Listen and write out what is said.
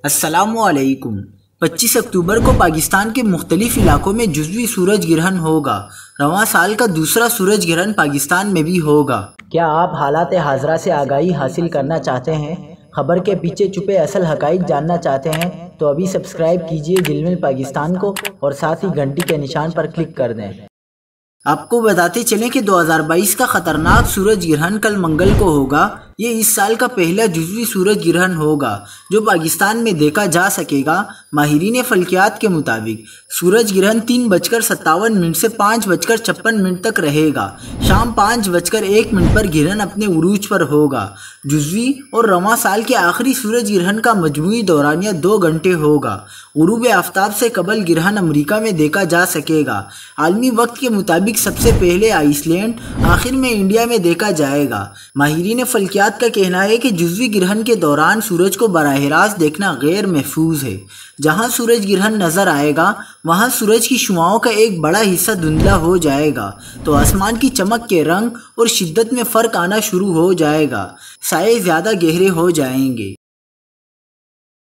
अस्सलामुअलैकुम। 25 अक्टूबर को पाकिस्तान के मुख्तलिफ इलाकों में जुज़वी सूरज ग्रहण होगा। रवां साल का दूसरा सूरज ग्रहण पाकिस्तान में भी होगा। क्या आप हालात हाज़रा से आगाही हासिल करना चाहते हैं? खबर के पीछे छुपे असल हक़ाइक़ जानना चाहते हैं तो अभी सब्सक्राइब कीजिए जिलमिल पाकिस्तान को और साथ ही घंटी के निशान पर क्लिक कर दें। आपको बताते चलें कि 2022 का ख़तरनाक सूरज ग्रहण कल मंगल को होगा। ये इस साल का पहला जुज़वी सूरज ग्रहण होगा जो पाकिस्तान में देखा जा सकेगा। माहिरीन फल्कियात के मुताबिक सूरज ग्रहण 3:57 से 5:56 तक रहेगा। शाम 5:01 पर ग्रहण अपने उरूज पर होगा। जुज़वी और रवां साल के आखिरी सूरज ग्रहण का मजमूई दौरानिया 2 घंटे होगा। गुरूब आफ्ताब से कबल ग्रहण अमेरिका में देखा जा सकेगा। आलमी वक्त के मुताबिक सबसे पहले आइसलैंड, आखिर में इंडिया में देखा जाएगा। माहिरीन फल्कियात का कहना है कि जुज़वी ग्रहण के दौरान सूरज को बराह रास्त देखना गैर महफूज है। जहां सूरज ग्रहण नजर आएगा वहां सूरज की शुआओं का एक बड़ा हिस्सा धुंधला हो जाएगा तो आसमान की चमक के रंग और शिद्दत में फ़र्क आना शुरू हो जाएगा। साए ज़्यादा गहरे हो जाएंगे।